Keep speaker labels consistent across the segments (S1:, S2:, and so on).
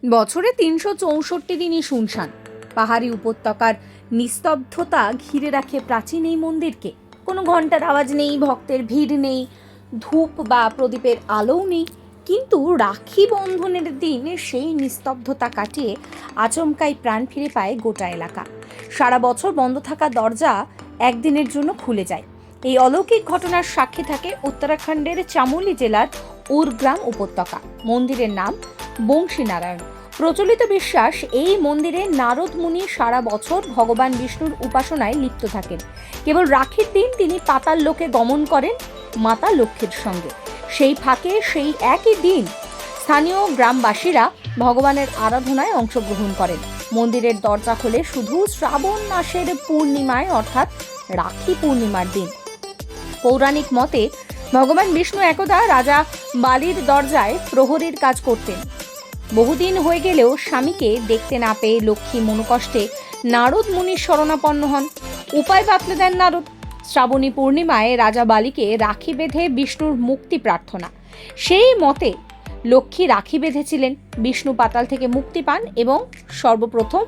S1: বছরে ৩৬৪ দিনই শুনশান। পাহাড়ি উপত্যকার নিস্তব্ধতা ঘিরে রাখে প্রাচীন এই মন্দিরকে। কোনো ঘন্টার আওয়াজ নেই, ভক্তের ভিড় নেই, ধূপ বা প্রদীপের আলোও নেই। কিন্তু রাখি বন্ধনের দিন সেই নিস্তব্ধতা কাটিয়ে আচমকাই প্রাণ ফিরে পায় গোটা এলাকা। সারা বছর বন্ধ থাকা দরজা একদিনের জন্য খুলে যায়। এই অলৌকিক ঘটনার সাক্ষী থাকে উত্তরাখণ্ডের চামোলি জেলার উরগ্রাম উপত্যকা। মন্দিরের নাম বংশীনারায়ণ। প্রচলিত বিশ্বাস, এই মন্দিরে নারদ মুনি সারা বছর ভগবান বিষ্ণুর উপাসনায় লিপ্ত থাকেন। কেবল রাখির দিন তিনি পাতাল লোকে গমন করেন মাতা লক্ষ্মীর সঙ্গে। সেই ফাঁকে সেই একই দিন স্থানীয় গ্রামবাসীরা ভগবানের আরাধনায় অংশগ্রহণ করেন। মন্দিরের দরজা খোলে শুধু শ্রাবণ মাসের পূর্ণিমায়, অর্থাৎ রাখি পূর্ণিমার দিন। পৌরাণিক মতে ভগবান বিষ্ণু একদা রাজা বালির দরজায় প্রহরীর কাজ করতেন। বহুদিন হয়ে গেলেও স্বামীকে দেখতে না পেয়ে লক্ষ্মী মনোকষ্টে নারদ মুনির শরণাপন্ন হন। উপায় বাতলে দেন নারদ। শ্রাবণী পূর্ণিমায় রাজা বালিকে রাখি বেঁধে বিষ্ণুর মুক্তি প্রার্থনা। সেই মতে লক্ষ্মী রাখি বেঁধেছিলেন। বিষ্ণু পাতাল থেকে মুক্তি পান এবং সর্বপ্রথম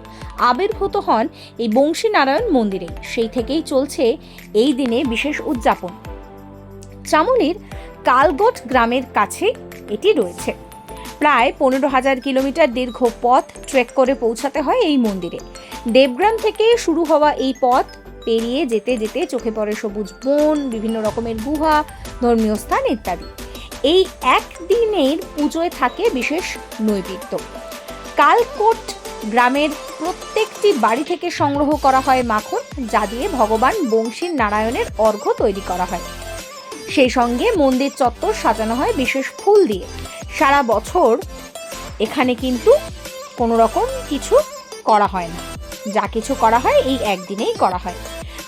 S1: আবির্ভূত হন এই বংশীনারায়ণ মন্দিরে। সেই থেকেই চলছে এই দিনে বিশেষ উদযাপন। চামোলির কালগট গ্রামের কাছে এটি রয়েছে। প্রায় ১৫,০০০ কিলোমিটার দীর্ঘ পথ ট্রেক করে পৌঁছাতে হয় এই মন্দিরে। দেবগ্রাম থেকে শুরু হওয়া এই পথ পেরিয়ে যেতে যেতে চোখে পড়ে সবুজ বন, বিভিন্ন রকমের গুহা, ধর্মীয় স্থান ইত্যাদি। এই একদিনের পুজোয় থাকে বিশেষ নৈবেদ্য। কালকোট গ্রামের প্রত্যেকটি বাড়ি থেকে সংগ্রহ করা হয় মাখন, যা দিয়ে ভগবান বংশীর নারায়ণের অর্ঘ্য তৈরি করা হয়। সেই সঙ্গে মন্দির চত্বর সাজানো হয় বিশেষ ফুল দিয়ে। সারা বছর এখানে কিন্তু কোনো রকম কিছু করা হয় না, যা কিছু করা হয় এই একদিনেই করা হয়।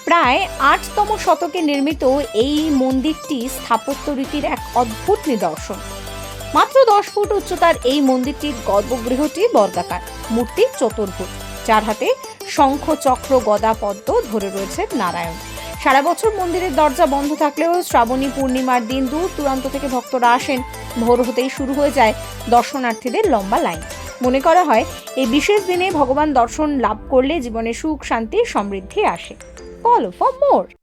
S1: প্রায় ৮তম শতকে নির্মিত এই মন্দিরটি স্থাপত্য রীতির এক অদ্ভুত নিদর্শন। মাত্র ১০ ফুট উচ্চতার এই মন্দিরটির গর্ভগৃহটি বর্গাকার, মূর্তি চতুর্ভুজ, যার হাতে শঙ্খ, চক্র, গদা, পদ্ম ধরে রয়েছে নারায়ণ। সারা বছর মন্দিরের দরজা বন্ধ থাকলেও শ্রাবণী পূর্ণিমার দিন দূর দূরান্ত থেকে ভক্তরা আসেন। ভোর হতেই শুরু হয়ে যায় দর্শনার্থীদের লম্বা লাইন। মনে করা হয় এই বিশেষ দিনে ভগবান দর্শন লাভ করলে জীবনে সুখ, শান্তি, সমৃদ্ধি আসে। Follow for more.